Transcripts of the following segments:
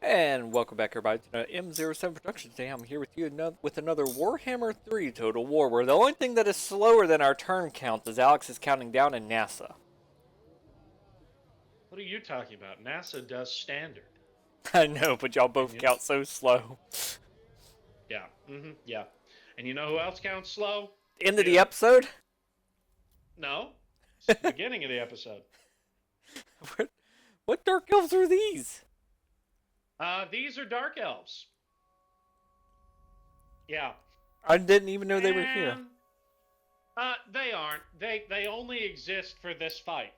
And welcome back, everybody, to M07 Productions. Today I'm here with you with another Warhammer 3 Total War, where the only thing that is slower than our turn count is Alex is counting down in NASA. What are you talking about? NASA does standard. I know, but y'all And both you, count so slow. yeah, yeah. And you know who else counts slow? End of the You. episode? No, it's the beginning of the episode. What dark elves are these? These are dark elves. Yeah, I didn't even know they were here. and they aren't. They only exist for this fight.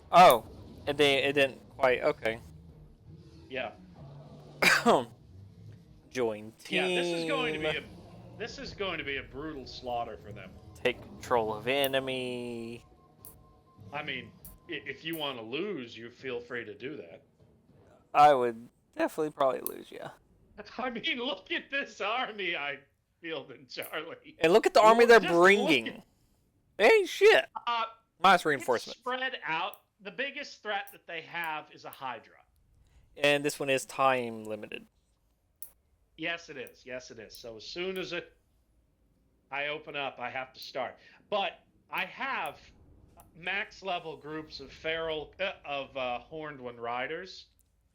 Oh, it didn't quite. Okay. Yeah, Join yeah. team. This is going to be a brutal slaughter for them. Take control of enemy. I mean, if you want to lose, you feel free to do that. I would definitely probably lose, yeah. I mean, look at this army I fielded, Charlie. And look at the army they're Just bringing. Hey, shit. Uh, Minus it's reinforcement. spread out. The biggest threat that they have is a Hydra. And this one is time limited. Yes, it is. Yes, it is. So as soon as I open up, I have to start. But I have max level groups of horned one riders.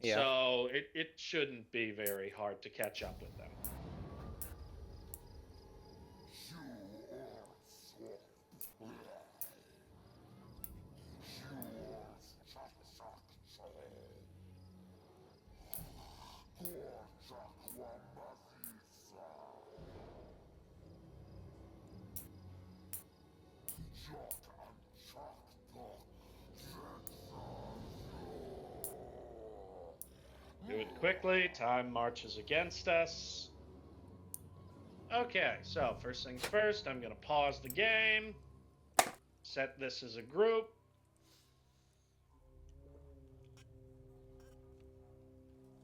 Yeah. So it shouldn't be very hard to catch up with them. Do it quickly. Time marches against us. Okay, so first things first, I'm going to pause the game. Set this as a group.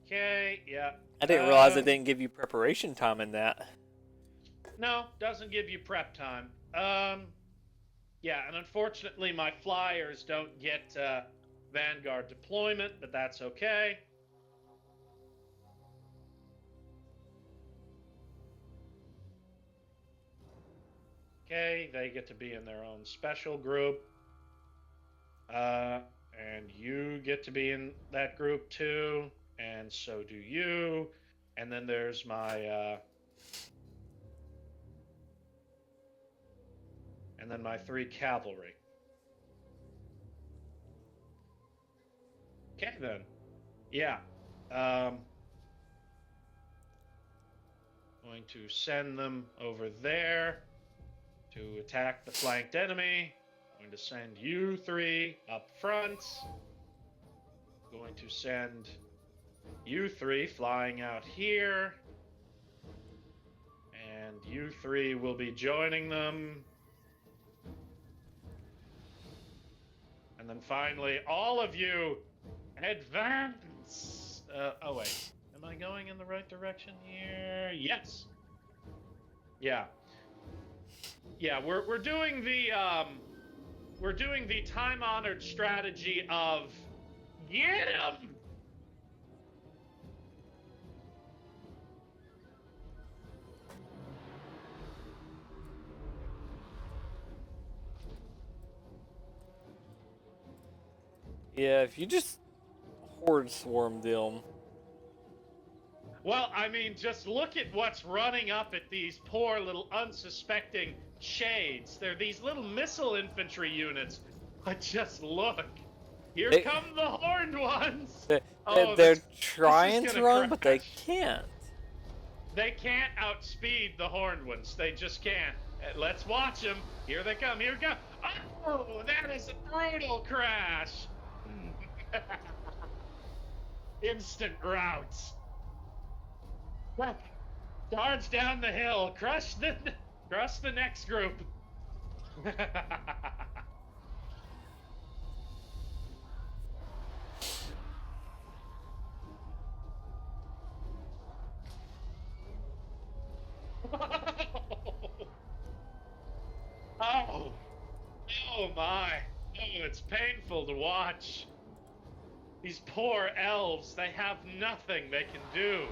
Okay, yeah. I didn't realize it didn't give you preparation time in that. No, doesn't give you prep time. Yeah, and unfortunately my flyers don't get Vanguard deployment, but that's okay. Okay, they get to be in their own special group. And you get to be in that group too, and so do you. And then there's my and then my 3 cavalry. Okay then. Yeah. Going to send them over there to attack the flanked enemy. Going to send you 3 up front. Going to send you 3 flying out here. And you 3 will be joining them. And then finally, all of you advance. Oh wait, am I going in the right direction here? Yes. Yeah. Yeah, we're doing the time-honored strategy of get him. Yeah, if you just horde swarm them. Well, I mean, just look at what's running up at these poor little unsuspecting shades. They're these little missile infantry units. But just look. Here come the horned ones. They're trying to run, but they can't. They can't outspeed the horned ones. They just can't. Let's watch them. Here they come. Here we go. Oh, that is a brutal crash. Instant routes. Charge down the hill. Crush the next group. Oh my. Oh, it's painful to watch. These poor elves, they have nothing they can do.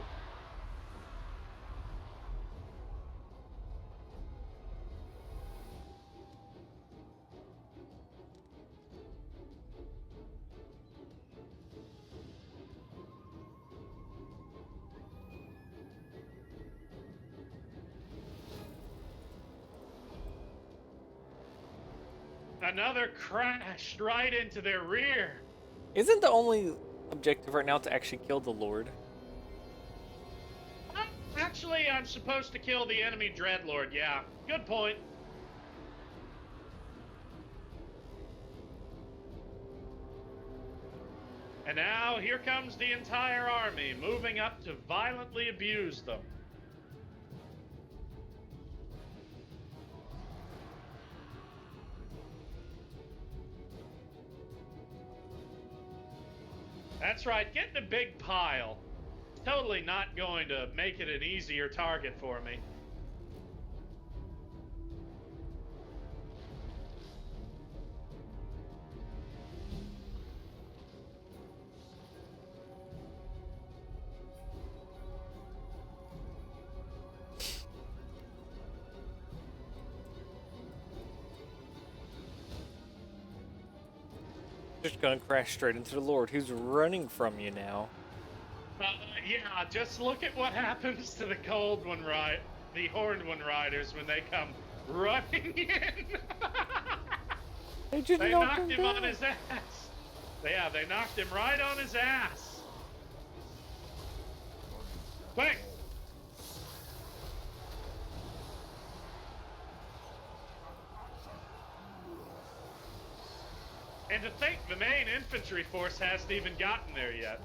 Another crashed right into their rear. Isn't the only objective right now to actually kill the Lord? Actually, I'm supposed to kill the enemy Dreadlord, yeah. Good point. And now, here comes the entire army, moving up to violently abuse them. That's right, get in a big pile. Totally not going to make it an easier target for me. Just gonna crash straight into the Lord, who's running from you now. Yeah, just look at what happens to the the Horned One Riders when they come running in. They knocked him on his ass. Yeah, they knocked him right on his ass. Quick! And to think the main infantry force hasn't even gotten there yet.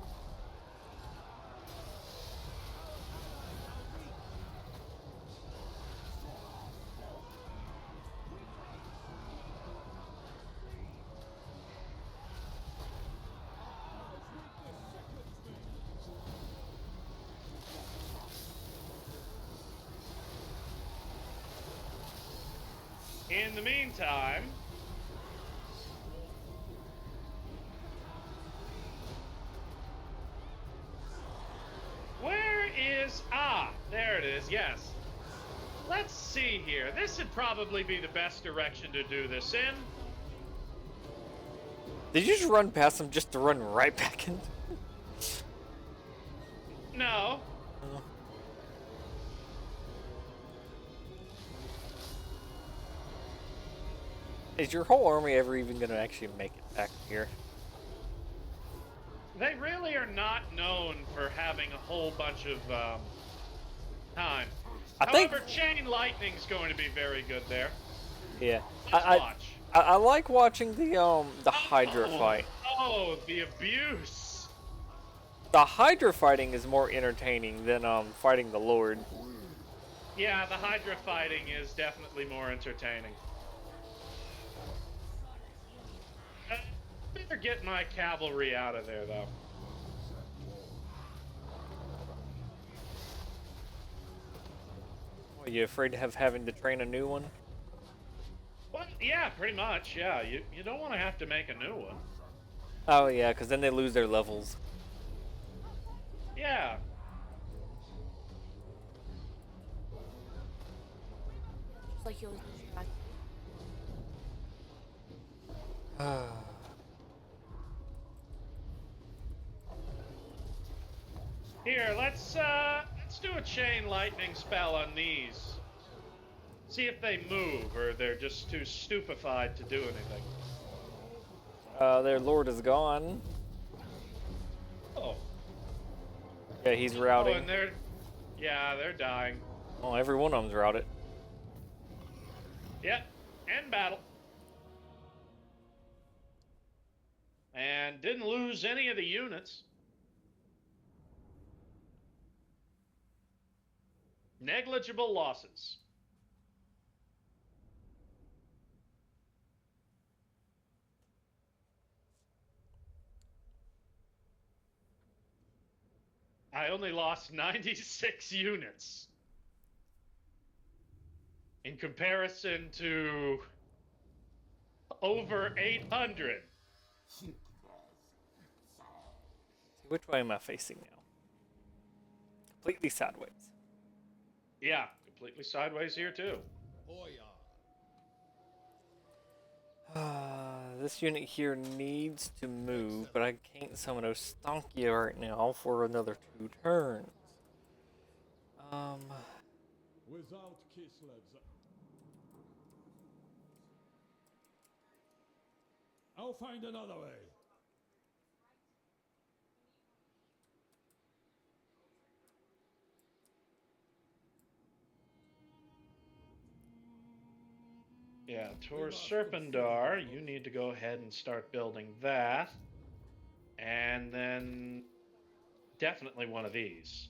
In the meantime, where is... Ah, there it is, yes. Let's see here. This would probably be the best direction to do this in. Did you just run past him just to run right back in? No. Is your whole army ever even gonna actually make it back here? They really are not known for having a whole bunch of time. However, Chain Lightning's going to be very good there. Yeah. Let's watch. I like watching the Hydra fight. Oh, the abuse. The Hydra fighting is more entertaining than fighting the Lord. Yeah, the Hydra fighting is definitely more entertaining. Better get my cavalry out of there, though. Are you afraid of having to train a new one? Well, yeah, pretty much, yeah. You don't want to have to make a new one. Oh yeah, because then they lose their levels. Yeah. Just like you always do. Here, let's do a chain lightning spell on these. See if they move, or they're just too stupefied to do anything. Their Lord is gone. Oh. Yeah, he's routing. Oh, and they're dying. Oh, every one of them's routed. Yep, end battle. And didn't lose any of the units. Negligible losses. I only lost 96 units. In comparison to over 800. Which way am I facing now? Completely sideways. Yeah, completely sideways here too. This unit here needs to move, but I can't summon Ostankia right now for another 2 turns. Without Kislevs. I'll find another way. Yeah, Tor Serpendar, you need to go ahead and start building that. And then definitely one of these.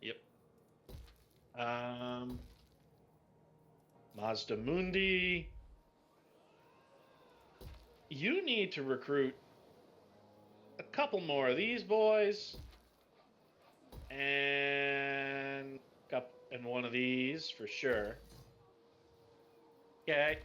Yep. Mazda Mundi. You need to recruit a couple more of these boys. And one of these for sure. Okay.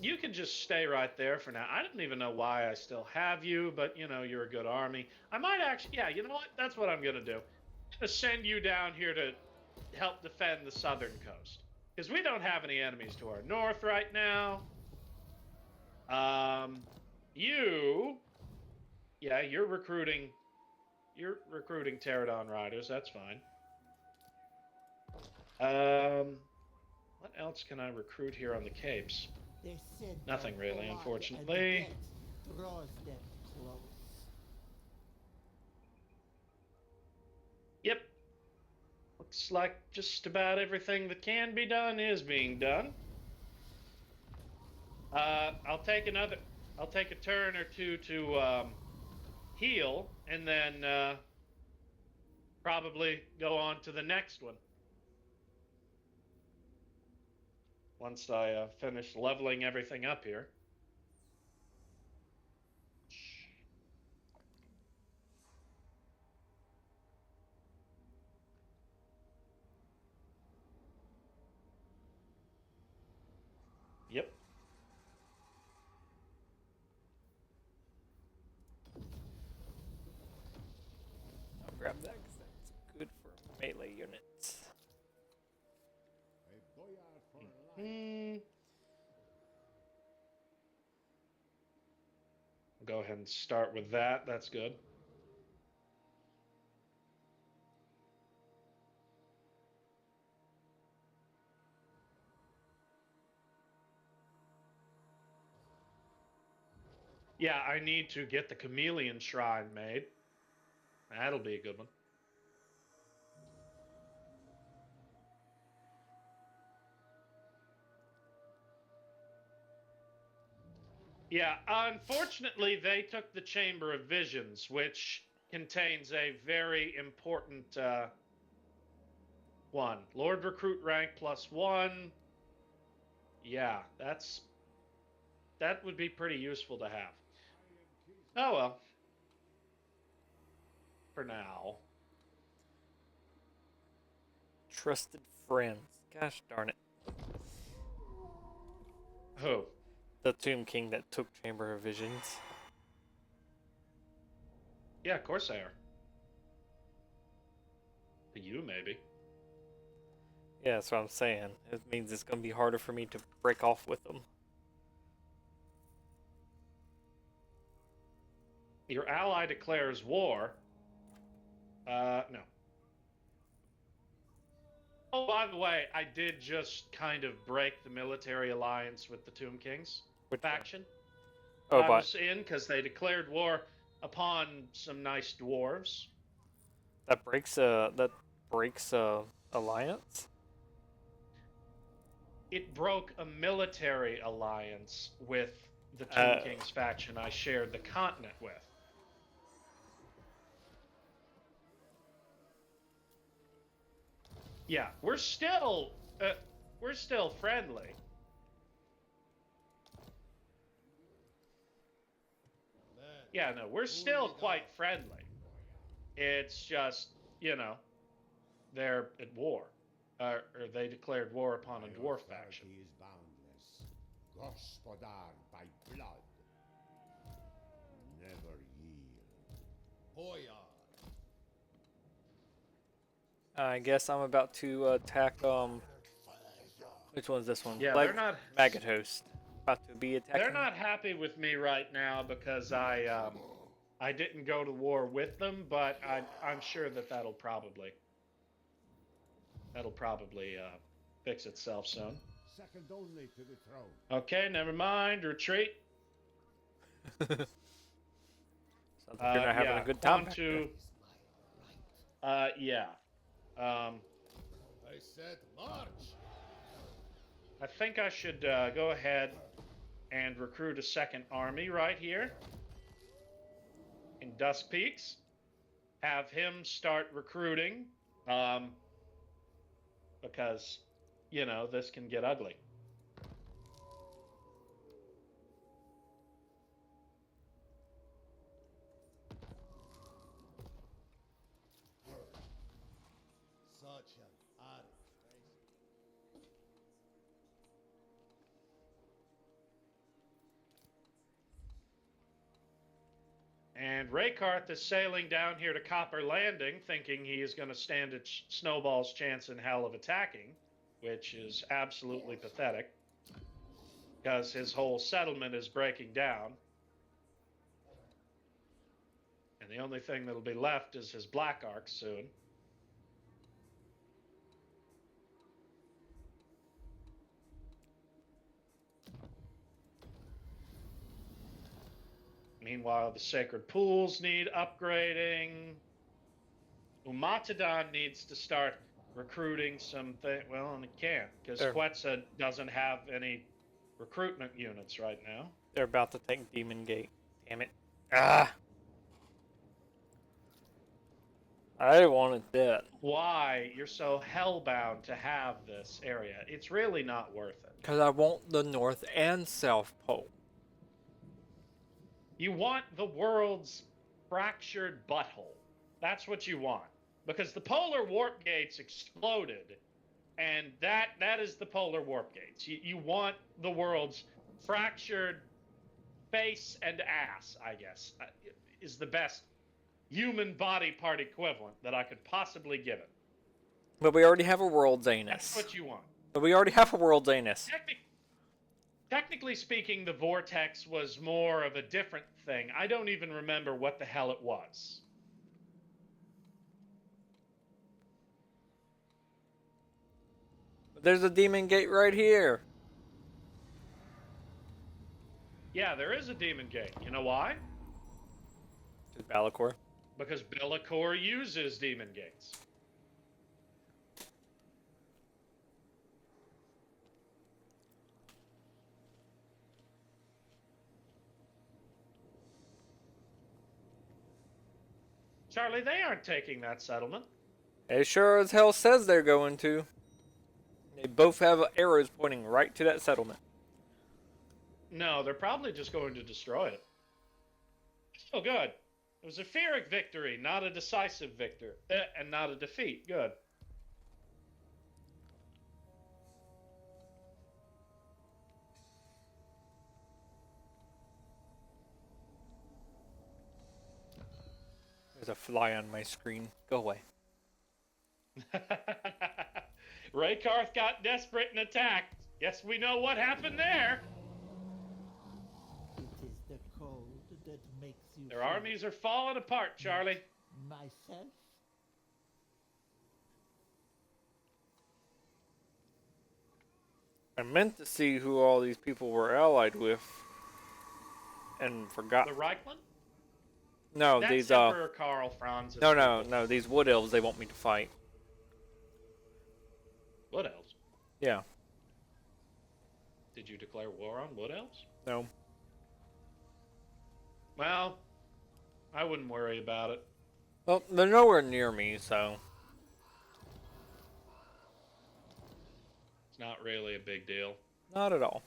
You can just stay right there for now. I don't even know why I still have you, but you know, you're a good army. I might actually, yeah, you know what? That's what I'm gonna do. I'm gonna send you down here to help defend the southern coast. Because we don't have any enemies to our north right now. Yeah, you're recruiting Pterodon riders. That's fine. What else can I recruit here on the Capes? Nothing really, unfortunately. Yep. Looks like just about everything that can be done is being done. I'll take a turn or two to heal, and then probably go on to the next one. Once I finish leveling everything up here. Yep. I'll grab that because that's good for melee units. I'll go ahead and start with that. That's good. Yeah, I need to get the Chameleon Shrine made. That'll be a good one. Yeah, unfortunately, they took the Chamber of Visions, which contains a very important one. Lord Recruit rank +1. Yeah, that would be pretty useful to have. Oh well. For now. Trusted friends. Gosh darn it. Who? The Tomb King that took Chamber of Visions. Yeah, of course they are. To you, maybe. Yeah, that's what I'm saying. It means it's going to be harder for me to break off with them. Your ally declares war. No. Oh, by the way, I did just kind of break the military alliance with the Tomb Kings faction. Oh, I was in because they declared war upon some nice dwarves. That breaks alliance? It broke a military alliance with the Tomb Kings faction I shared the continent with. Yeah, we're still friendly. Yeah, no, we're still quite friendly. It's just, you know, they're at war. Or they declared war upon a dwarf faction. Gospodar by blood. Never yield. Hoya. I guess I'm about to attack, which one's this one? Yeah, they're not. Maggot host. About to be attacking. They're not happy with me right now because I didn't go to war with them, but I'm sure that'll probably fix itself soon. Second only to the throne. Okay, never mind. Retreat. Sounds like you're not having a good time. On to. Yeah. I said march. I think I should go ahead and recruit a second army right here in Dusk Peaks. Have him start recruiting, because, you know, this can get ugly. Such an odd. And Raykarth is sailing down here to Copper Landing, thinking he is going to stand a snowball's chance in hell of attacking, which is absolutely pathetic, because his whole settlement is breaking down. And the only thing that'll be left is his Black Ark soon. Meanwhile, the Sacred Pools need upgrading. Umatadon needs to start recruiting something. Well, and it can't, because Quetzal doesn't have any recruitment units right now. They're about to take Demon Gate. Damn it. Ah! I wanted that. Why you're so hellbound to have this area? It's really not worth it. Because I want the North and South Pole. You want the world's fractured butthole. That's what you want. Because the polar warp gates exploded, and that is the polar warp gates. You want the world's fractured face and ass, I guess, is the best human body part equivalent that I could possibly give it. But we already have a world's anus. That's what you want. But we already have a world's anus. Technically speaking, the vortex was more of a different thing. I don't even remember what the hell it was. There's a Demon Gate right here. Yeah, there is a demon gate. You know why? Is Balakor? Because Bellicor uses demon gates. Charlie, they aren't taking that settlement. It sure as hell says they're going to. They both have arrows pointing right to that settlement. No, they're probably just going to destroy it. Oh, good. It was a Pyrrhic victory, not a decisive victory, and not a defeat. Good. There's a fly on my screen. Go away. Raykarth got desperate and attacked. Guess we know what happened there. It is the cold that makes you Their feel armies are falling apart, Charlie. myself. I meant to see who all these people were allied with. And forgot. The Reichland? No, That's these Emperor Karl Franz. No, these wood elves they want me to fight. Wood elves? Yeah. Did you declare war on wood elves? No. Well, I wouldn't worry about it. Well, they're nowhere near me, so. It's not really a big deal. Not at all.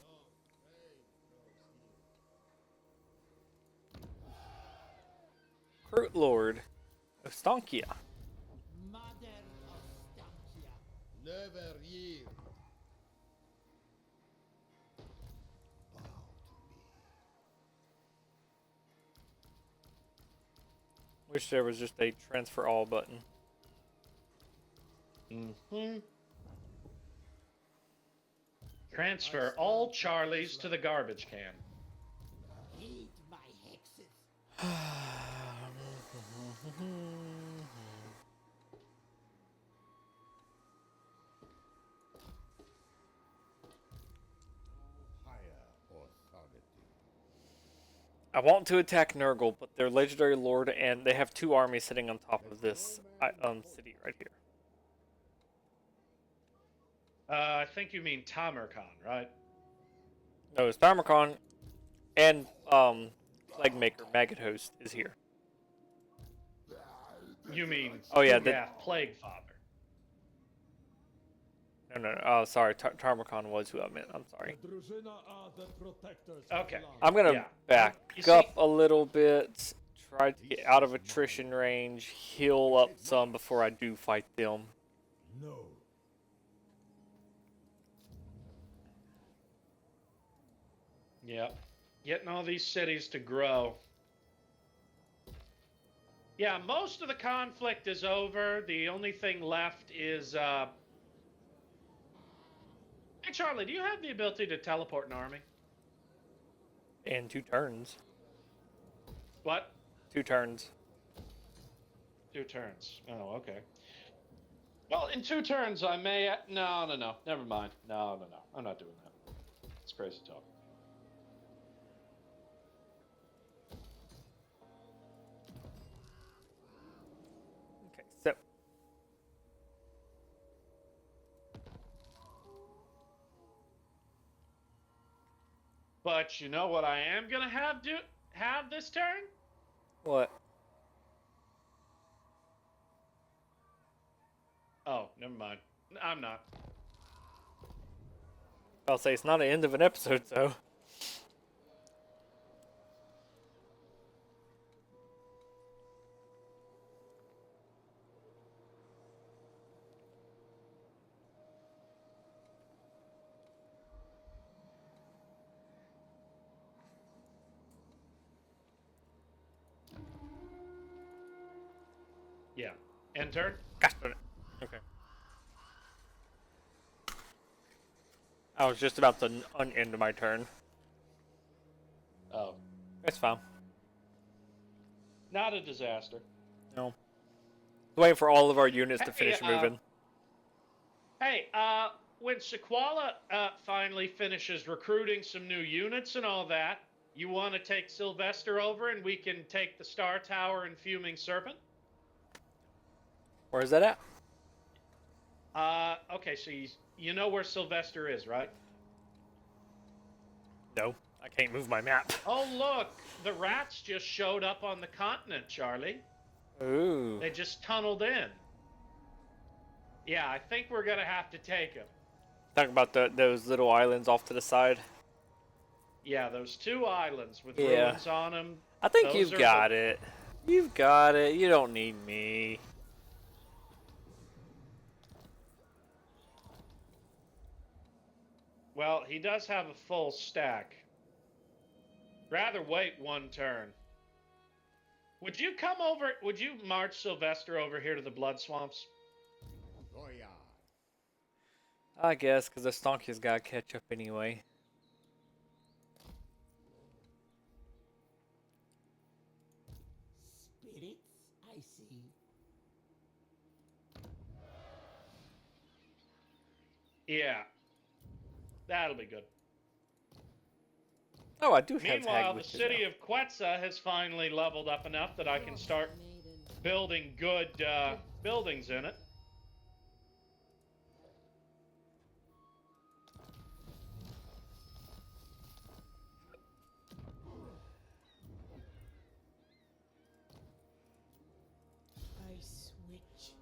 Crute Lord of Stankia. Mother of Stankia. Never yield. Wish there was just a transfer all button. Mm-hmm. Transfer all Charlies to the garbage can. Heed my hexes. Higher authority. I want to attack Nurgle, but they're legendary lord, and they have 2 armies sitting on top of this city right here. I think you mean Tamercon, right? No, it's Tharmacon, and Plaguemaker Maggot Host is here. You mean Oh, yeah, Ugath Plague Father. No. Oh, sorry. Tarmacon was who I meant. I'm sorry. The Druzhina are the protectors of Okay. land. I'm gonna Yeah. back You up see- a little bit, try to get out of attrition range, heal up some before I do fight them. No. Yep. Getting all these cities to grow. Yeah, most of the conflict is over. The only thing left is, Hey, Charlie, do you have the ability to teleport an army? In 2 turns. What? 2 turns. 2 turns. Oh, okay. Well, in 2 turns, I may... No. Never mind. No. I'm not doing that. It's crazy talk. Okay, so But you know what I am going to have this turn? what? Oh, never mind. I'm not. I'll say it's not the end of an episode, so. Yeah. End turn? Gosh darn it. Okay. I was just about to unend my turn. Oh. It's fine. Not a disaster. No. Waiting for all of our units to finish moving. Hey, when Sequala finally finishes recruiting some new units and all that, you want to take Sylvester over and we can take the Star Tower and Fuming Serpent? Where's that at? Okay, so you know where Sylvester is, right? No, I can't move my map. Oh, look, the rats just showed up on the continent, Charlie. Ooh. They just tunneled in. Yeah, I think we're going to have to take them. Talking about those little islands off to the side. Yeah, those 2 islands with Yeah. ruins on them. I think Those you've are got it. You've got it. You don't need me. Well, he does have a full stack. Rather wait 1 turn. Would you come over? Would you march Sylvester over here to the Blood Swamps? Goya. I guess, because the Stonky's got to catch up anyway. Spirits, I see. Yeah. That'll be good. Oh, I do have Meanwhile, the Hagrid city now. of Quetzal has finally leveled up enough that I can start building good buildings in it. I switch.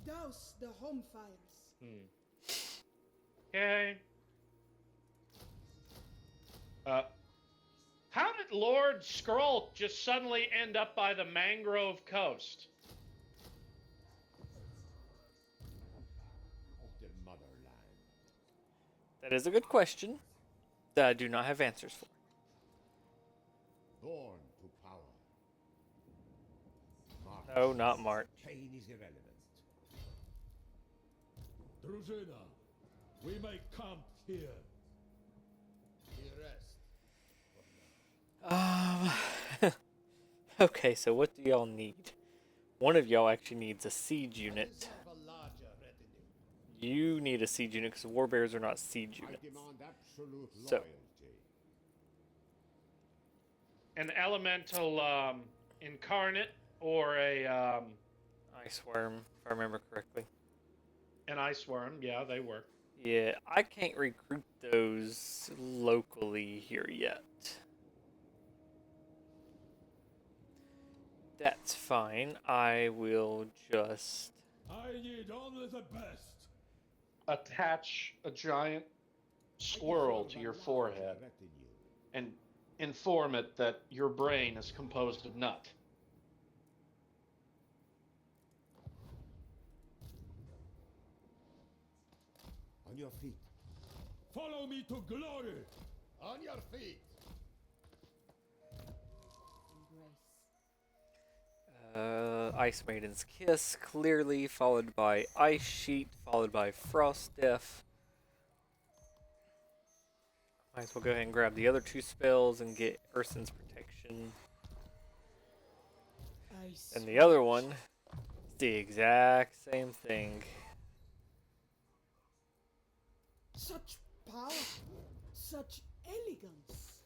Douse the home fires. Okay. How did Lord Skrulk just suddenly end up by the mangrove coast? The motherland. That is a good question that I do not have answers for. Born to No, not March. Pain is irrelevant. Druzina, we may camp here. Okay, so what do y'all need? One of y'all actually needs a siege unit. You need a siege unit because warbears are not siege I units. demand absolute So- loyalty. An elemental incarnate or Ice worm, if I remember correctly. an ice worm. Yeah, they work. Yeah, I can't recruit those locally here yet. That's fine. I will just... I need only the best. Attach a giant squirrel to your forehead and inform it that your brain is composed of nut. On your feet. Follow me to glory. On your feet. Ice Maiden's Kiss, clearly, followed by Ice Sheet, followed by Frost Death. Might as well go ahead and grab the other two spells and get Urson's Protection. I And the other one is the exact same thing. Such power, such elegance.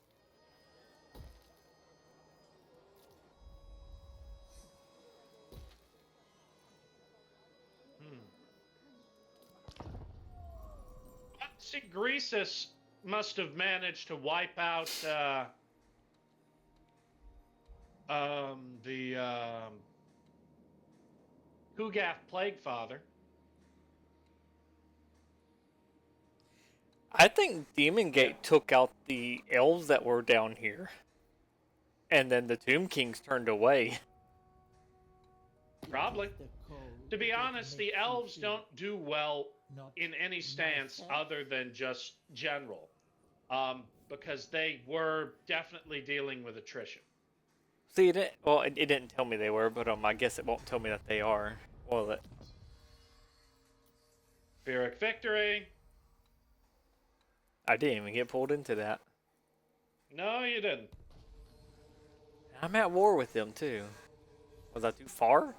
See, Greasus must have managed to wipe out the Kugath Plague Father. I think Demon Gate took out the elves that were down here. And then the Tomb Kings turned away. Probably. The cold To be that honest, the makes you elves feel don't do well not in any stance myself. other than just general. Because they were definitely dealing with attrition. See, it didn't tell me they were, but I guess it won't tell me that they are. Will it? Pyrrhic victory. I didn't even get pulled into that. No, you didn't. I'm at war with them, too. Was I too far?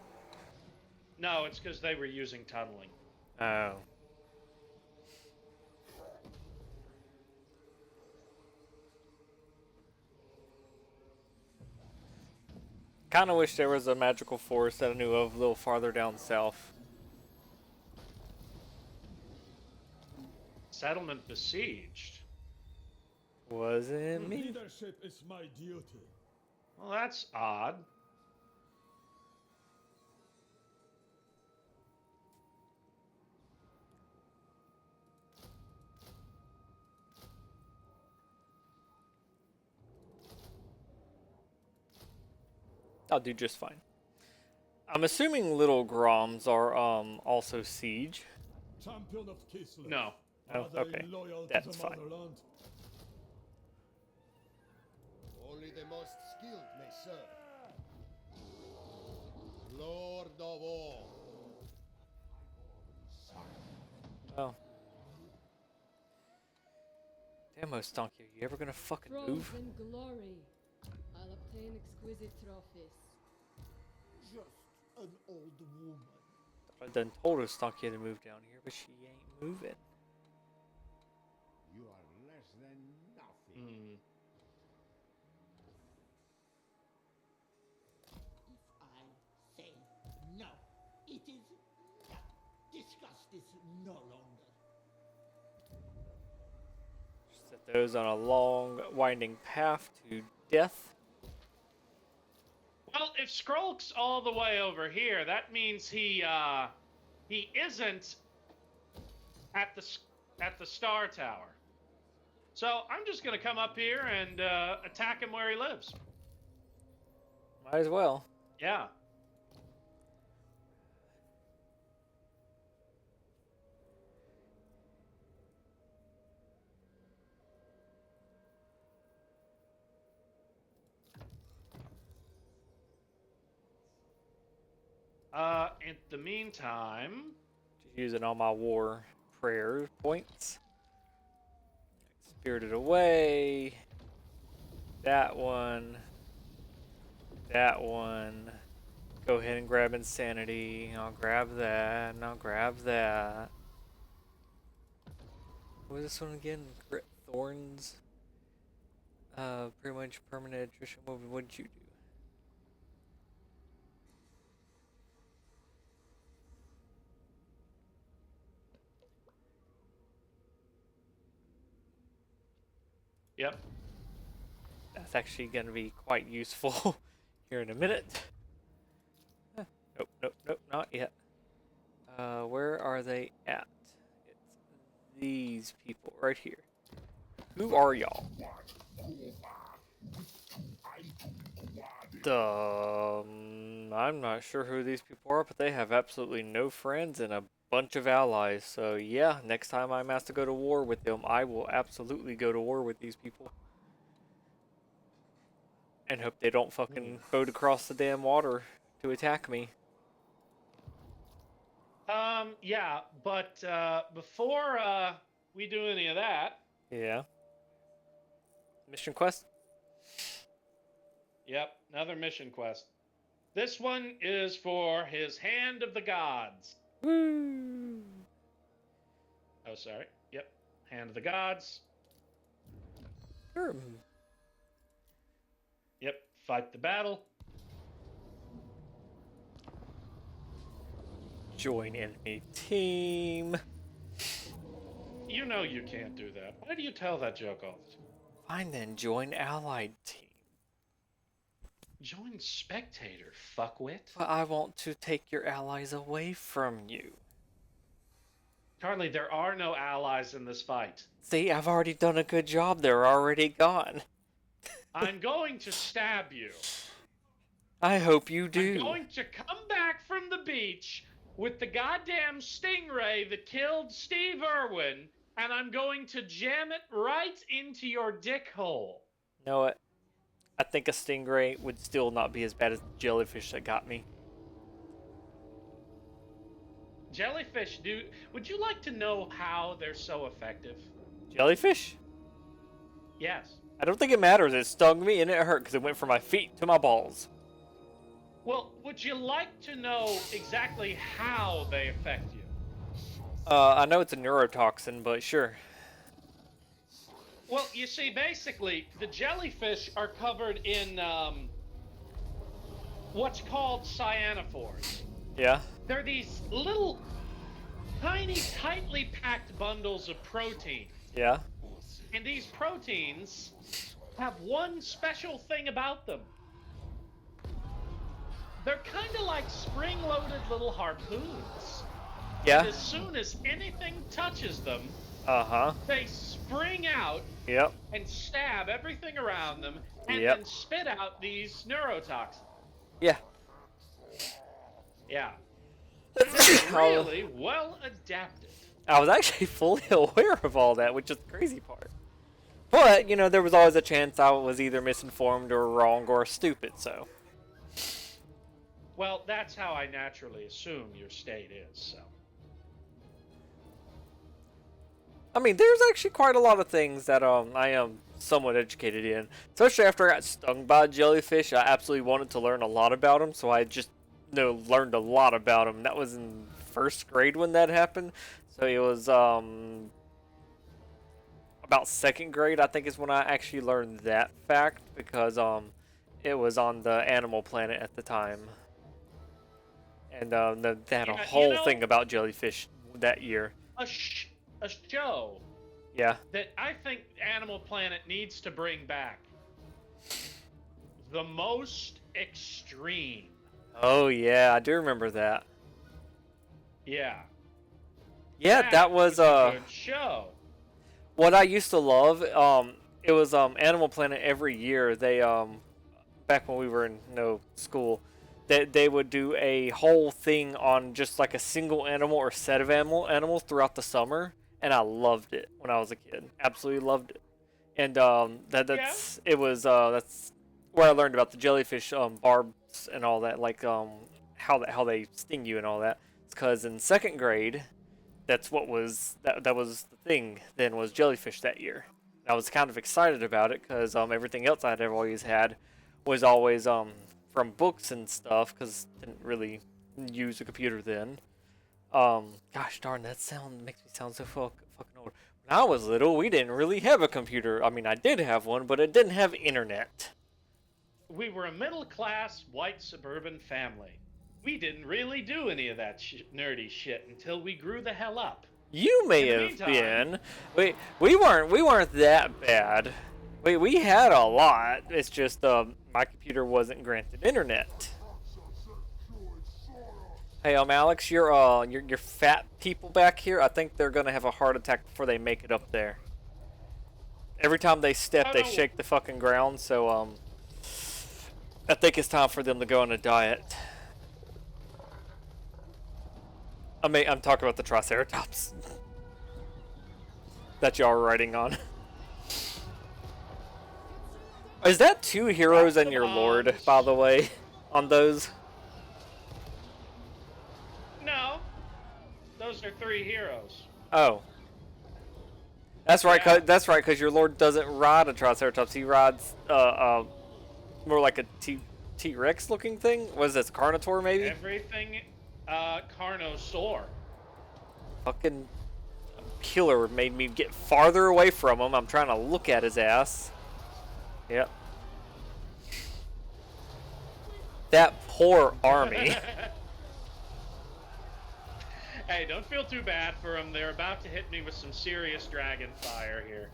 No, it's because they were using tunneling. Oh. Kinda wish there was a magical forest that I knew of a little farther down south. Settlement besieged. Wasn't me. Leadership is my duty. Well, that's odd. I'll do just fine. I'm assuming little Groms are also siege. Champion of Kislev. No. Oh, Are they okay. loyal That's to the fine. Motherland? Only the most skilled may serve. Lord of all. Oh. Damn, Ostankio, you ever gonna fucking Thrones move? and glory. I'll obtain exquisite trophies. Just an old woman. I done told Ostankio to move down here, but she ain't moving. You are less than nothing. Hmm. If I say no, it is no. Discuss this no longer. Set those on a long, winding path to death. Well, if Skrulk's all the way over here, that means he isn't at the Star Tower. So I'm just gonna come up here and attack him where he lives. Might as well. Yeah. In the meantime, Just using all my war prayer points. Spirited Away. That one. That one. Go ahead and grab Insanity. I'll grab that, and I'll grab that. What was this one again? Grit Thorns. Pretty much permanent attrition. What did you do? yep. That's actually going to be quite useful here in a minute. Huh. Nope, nope, nope, not yet. Where are they at? It's these people right here. Who are y'all? I'm not sure who these people are, but they have absolutely no friends and a bunch of allies. So yeah, next time I'm asked to go to war with them, I will absolutely go to war with these people. And hope they don't fucking boat across the damn water to attack me. Yeah, but before we do any of that, Yeah. Mission quest? yep, another mission quest. This one is for his Hand of the Gods. Woo! Oh, sorry. Yep, Hand of the Gods. Sure. Yep, fight the battle. Join enemy team. You know you can't do that. Why do you tell that joke all the time? Fine then, join allied team. Join spectator, fuckwit. But I want to take your allies away from you. Charlie, there are no allies in this fight. See, I've already done a good job. They're already gone. I'm going to stab you. I hope you I'm do. going to come back from the beach with the goddamn stingray that killed Steve Irwin, and I'm going to jam it right into your dick hole. You know what? I think a stingray would still not be as bad as the jellyfish that got me. Jellyfish, dude, would you like to know how they're so effective? Jellyfish? Yes. I don't think it matters. It stung me and it hurt because it went from my feet to my balls. Well, would you like to know exactly how they affect you? I know it's a neurotoxin, but sure. Well, you see, basically, the jellyfish are covered in what's called cyanophores. Yeah? They're these little, tiny, tightly packed bundles of protein. Yeah? And these proteins have one special thing about them. They're kind of like spring-loaded little harpoons. Yeah? And as soon as anything touches them, Uh-huh. they spring out Yep. and stab everything around them and Yep. then spit out these neurotoxins. Yeah. Yeah. I Really well adapted. was actually fully aware of all that, which is the crazy part. But, you know, there was always a chance I was either misinformed or wrong or stupid, so. Well, that's how I naturally assume your state is, so. I mean, there's actually quite a lot of things that I am somewhat educated in. Especially after I got stung by a jellyfish, I absolutely wanted to learn a lot about them, so I just learned a lot about them. That was in first grade when that happened. So it was about second grade, I think, is when I actually learned that fact, because it was on the Animal Planet at the time. And they had a whole thing about jellyfish that year. A show Yeah. that I think Animal Planet needs to bring back. The Most Extreme. Oh, yeah, I do remember that. Yeah. Yeah, that was a good show. what I used to love. It was Animal Planet every year. They back when we were in school, they would do a whole thing on just like a single animal or set of animals throughout the summer, and I loved it when I was a kid. Absolutely loved it. And that's where I learned about the jellyfish barbs and all that, like how they sting you and all that. It's because in second grade, that's what was that was the thing then was jellyfish that year. I was kind of excited about it because everything else I'd ever always had was always from books and stuff because didn't really use a computer then. Gosh darn, that sound makes me sound so fucking old. When I was little, we didn't really have a computer. I mean, I did have one, but it didn't have internet. We were a middle-class, white suburban family. We didn't really do any of that nerdy shit until we grew the hell up. You may In the have meantime- been. We weren't that bad. We had a lot. It's just my computer wasn't granted internet. Hey, Alex, your fat people back here, I think they're gonna have a heart attack before they make it up there. Every time they step, they shake the fucking ground. So I think it's time for them to go on a diet. I'm talking about the Triceratops that y'all are riding on. Is that 2 heroes and your lord, by the way, on those? No. Those are 3 heroes. Oh. That's right, Yeah. that's right, because your lord doesn't ride a Triceratops. He rides more like a T-Rex looking thing? What is this, Carnotaur maybe? Everything Carnosaur. Fucking killer made me get farther away from him. I'm trying to look at his ass. Yep. That poor army. Hey, don't feel too bad for them. They're about to hit me with some serious dragon fire here.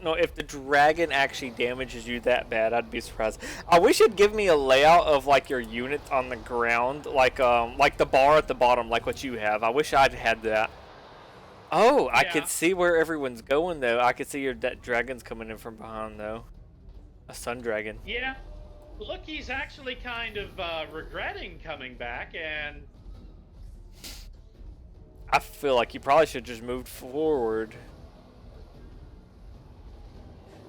No, if the dragon actually damages you that bad, I'd be surprised. I wish it'd give me a layout of like your units on the ground, like the bar at the bottom, like what you have. I wish I'd had that. Oh, I could see where everyone's going though. I could see that dragon's coming in from behind though. A sun dragon. Yeah. Look, he's actually kind of regretting coming back, and I feel like you probably should just move forward.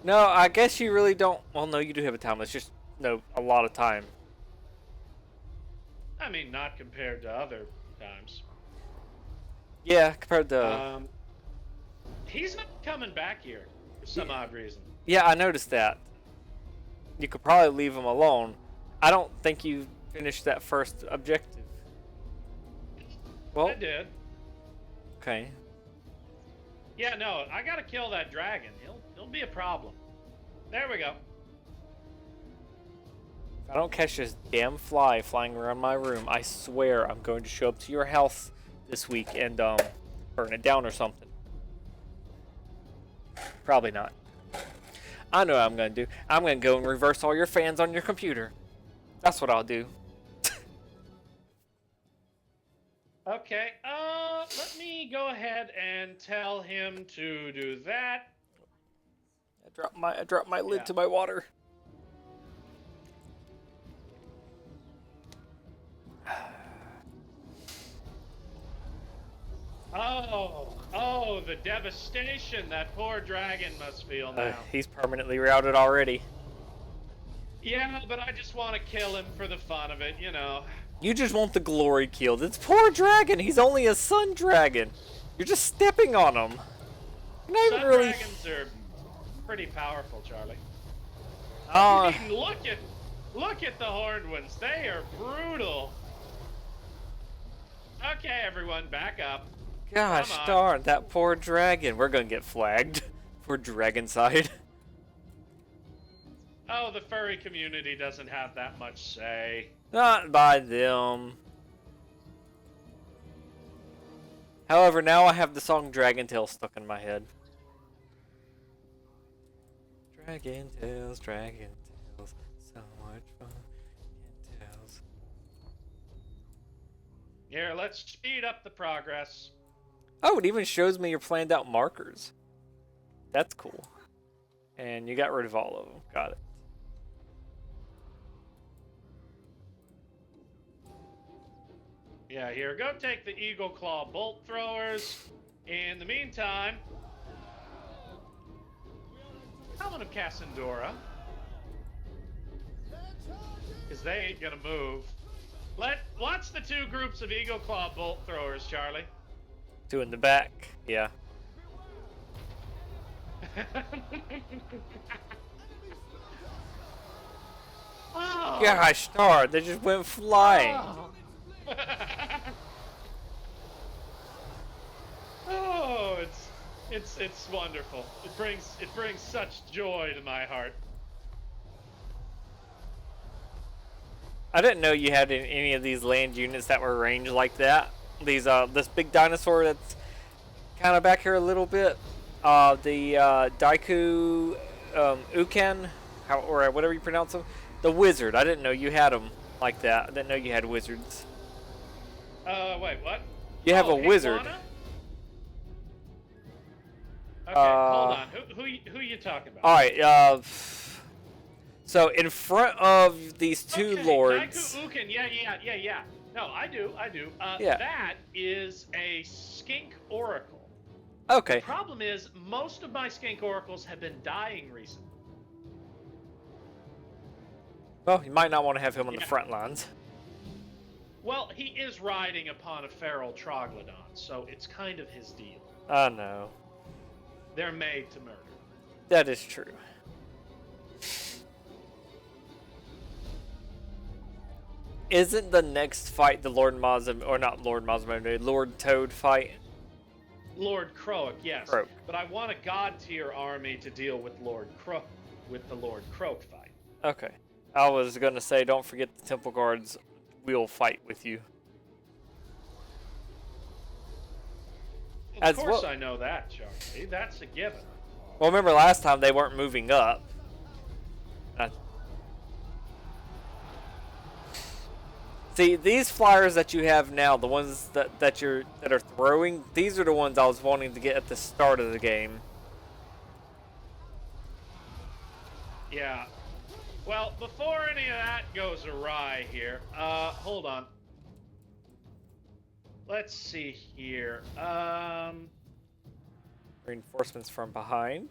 No, I guess you really don't. Well, no, you do have a time. It's just a lot of time. I mean, not compared to other times. Yeah, compared to. He's not coming back here for some odd reason. Yeah, I noticed that. You could probably leave him alone. I don't think you finished that first objective. Well, I did. Okay. Yeah, no, I gotta kill that dragon. He'll be a problem. There we go. If I don't catch this damn fly flying around my room, I swear I'm going to show up to your house this week and burn it down or something. Probably not. I know what I'm going to do. I'm going to go and reverse all your fans on your computer. That's what I'll do. Okay, let me go ahead and tell him to do that. I dropped my lid to my water. Oh, the devastation that poor dragon must feel now. He's permanently routed already. Yeah, but I just want to kill him for the fun of it, you know. You just want the glory killed. It's poor dragon. He's only a sun dragon. You're just stepping on him. You're not even Sun really. dragons are pretty powerful, Charlie. Oh. I mean, look at the horned ones. They are brutal. Okay, everyone, back up. Gosh darn, that poor dragon. We're gonna get flagged for dragon side. Oh, the furry community doesn't have that much say. Not by them. However, now I have the song Dragon Tales stuck in my head. Dragon Tales, Dragon Tales, so much fun. Dragon Tales. Here, let's speed up the progress. Oh, it even shows me your planned out markers. That's cool. And you got rid of all of them. Got it. Yeah, here, go take the Eagle Claw bolt throwers. In the meantime, Helmet of Cassandora. Because they ain't gonna move. Watch the two groups of Eagle Claw bolt throwers, Charlie. Two in the back. Yeah. Oh. Gosh darn, they just went flying. Oh. Oh, it's wonderful. It brings such joy to my heart. I didn't know you had any of these land units that were ranged like that. These this big dinosaur that's kind of back here a little bit. The Daiku Uken, or whatever you pronounce them. The wizard. I didn't know you had them like that. I didn't know you had wizards. Wait, what? You have a wizard. Iguana? Okay, hold on. Who are you talking about? All right. So in front of these two okay, lords. Daiku Uken. Yeah. No, I do. Yeah. That is a skink oracle. Okay. The problem is, most of my skink oracles have been dying recently. Well, you might not want to have him on the front lines. Well, he is riding upon a feral troglodyte, so it's kind of his deal. I know. They're made to murder. That is true. Isn't the next fight the Lord Mazam, or not Lord Mazam, Lord Toad fight? Lord Croak, yes. Croak. But I want a god tier army to deal with Lord Croak, with the Lord Croak fight. Okay. I was gonna say, don't forget the Temple Guards will fight with you. Of course I know that, Charlie. That's a given. Well, remember last time they weren't moving up. See, these flyers that you have now, the ones that are throwing, these are the ones I was wanting to get at the start of the game. Yeah. Well, before any of that goes awry here, hold on. Let's see here. Reinforcements from behind.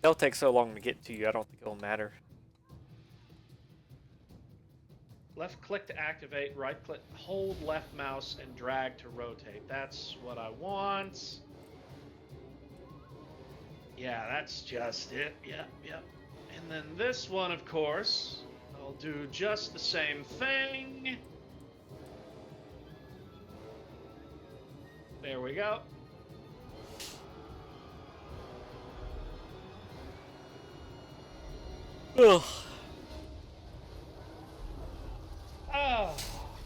They'll take so long to get to you, I don't think it'll matter. Left click to activate, right click, hold left mouse, and drag to rotate. That's what I want. Yeah, that's just it. Yep. And then this one, of course, I'll do just the same thing. There we go. Ugh.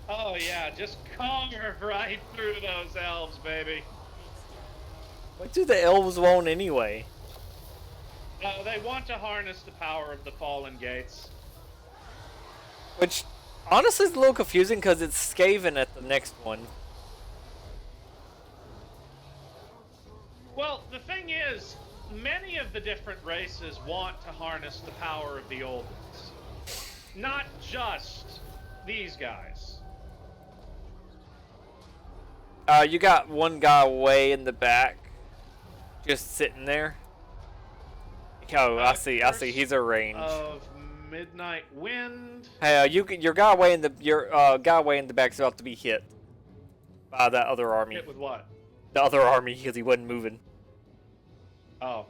Oh yeah, just conquer right through those elves, baby. What do the elves want anyway? They want to harness the power of the fallen gates. Which, honestly, is a little confusing because it's Skaven at the next one. Well, the thing is, many of the different races want to harness the power of the old ones. Not just these guys. You got one guy way in the back, just sitting there. Oh, I see. He's a range. Of Midnight Wind. Hey, your guy way in the back's about to be hit by that other army. Hit with what? The other army because he wasn't moving. Oh.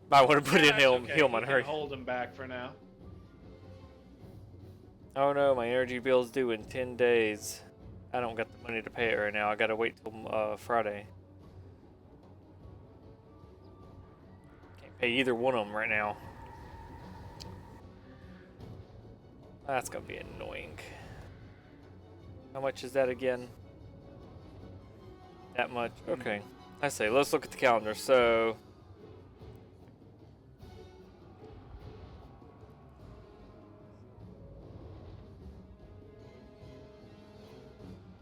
Might want to put in okay. Hillman. Hurry. Hold him back for now. Oh no, my energy bill's due in 10 days. I don't got the money to pay it right now. I gotta wait till Friday. Can't pay either one of them right now. That's gonna be annoying. How much is that again? That much? Okay. I say, let's look at the calendar. So...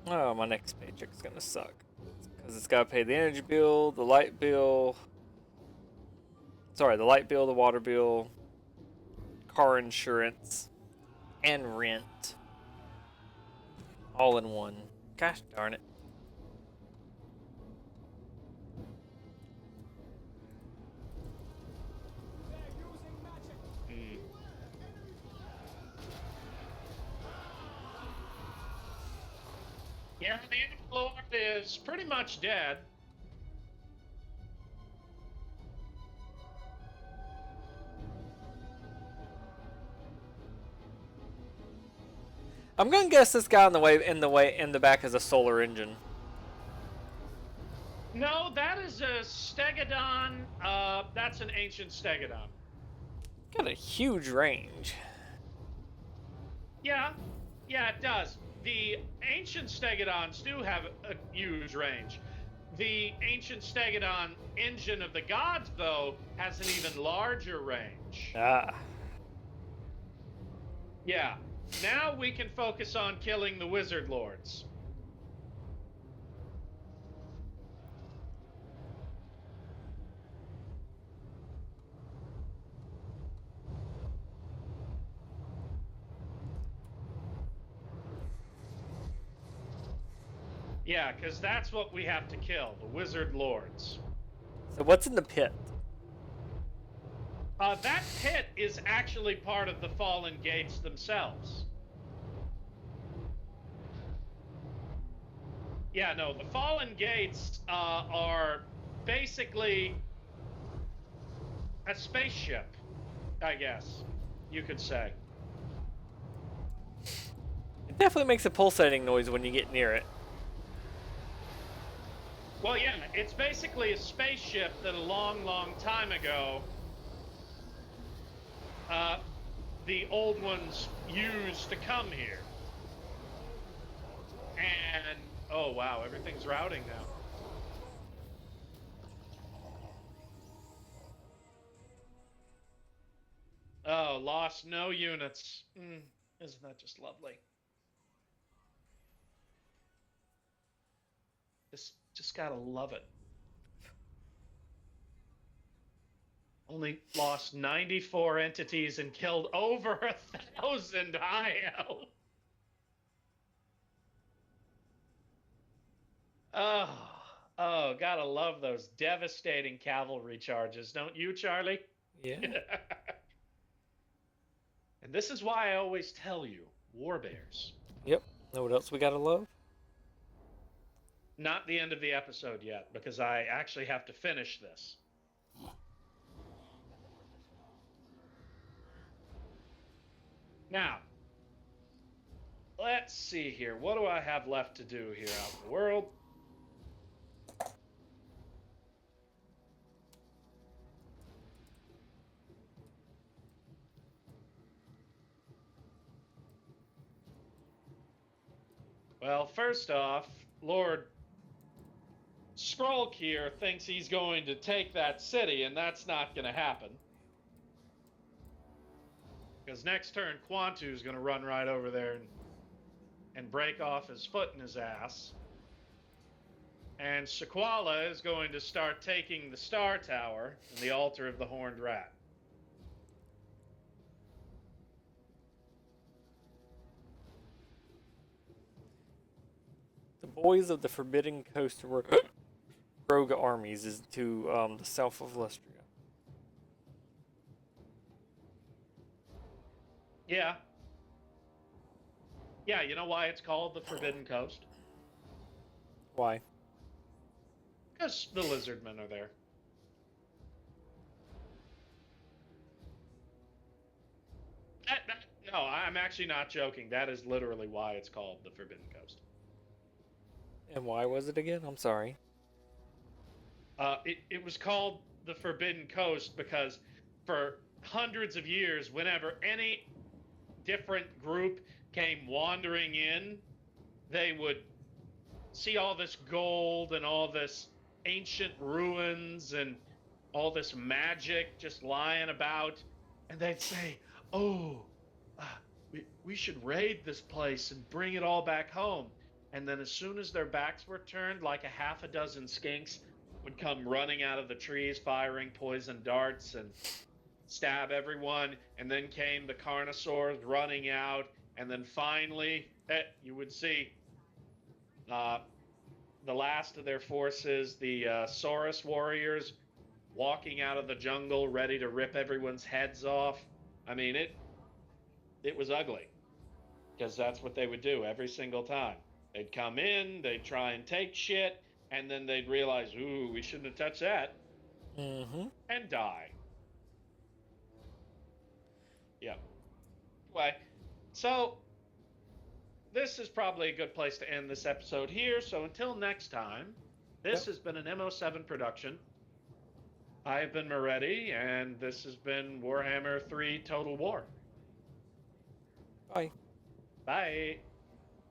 oh, my next paycheck's gonna suck. Because it's gotta pay the energy bill, the light bill... sorry, the light bill, the water bill, car insurance, and rent. All in one. Gosh darn it. Yeah, the Enemy Lord is pretty much dead. I'm gonna guess this guy in the back is a solar engine. No, that is a Stegodon. That's an ancient Stegodon. Got a huge range. Yeah, yeah, it does. The ancient Stegodons do have a huge range. The ancient Stegodon engine of the gods, though, has an even larger range. Ah. Yeah. Now we can focus on killing the wizard lords. Yeah, because that's what we have to kill, the wizard lords. So what's in the pit? That pit is actually part of the fallen gates themselves. Yeah, no, the fallen gates are basically a spaceship, I guess you could say. It definitely makes a pulsating noise when you get near it. Well, yeah, it's basically a spaceship that a long, long time ago, the old ones used to come here. And, oh wow, everything's routing now. Oh, lost no units. Isn't that just lovely? Just gotta love it. Only lost 94 entities and killed over 1,000 IO. Oh, gotta love those devastating cavalry charges, don't you, Charlie? Yeah. And this is why I always tell you, warbears. Yep. Know what else we gotta love? Not the end of the episode yet, because I actually have to finish this. Now, let's see here. What do I have left to do here out in the world? Well, first off, Lord Skrulk here thinks he's going to take that city, and that's not going to happen. Because next turn, Quantu's going to run right over there and break off his foot in his ass. And Shaquala is going to start taking the Star Tower and the altar of the Horned Rat. The boys of the Forbidden Coast rogue armies is to the south of Lestria. Yeah. Yeah, you know why it's called the Forbidden Coast? Why? Because the lizardmen are there. No, I'm actually not joking. That is literally why it's called the Forbidden Coast. And why was it again? I'm sorry. It was called the Forbidden Coast because for hundreds of years, whenever any different group came wandering in, they would see all this gold and all this ancient ruins and all this magic just lying about, and they'd say, oh, we should raid this place and bring it all back home. And then as soon as their backs were turned, like a half a dozen skinks would come running out of the trees, firing poison darts and stab everyone. And then came the Carnosaurs running out. And then finally, you would see the last of their forces, the Saurus warriors, walking out of the jungle, ready to rip everyone's heads off. I mean, it was ugly, because that's what they would do every single time. They'd come in, they'd try and take shit, and then they'd realize, ooh, we shouldn't have touched that, and die. Yep. Anyway, so this is probably a good place to end this episode here. So until next time, this has been an MO7 production. I've been Moretti, and this has been Warhammer 3 Total War. Bye. Bye.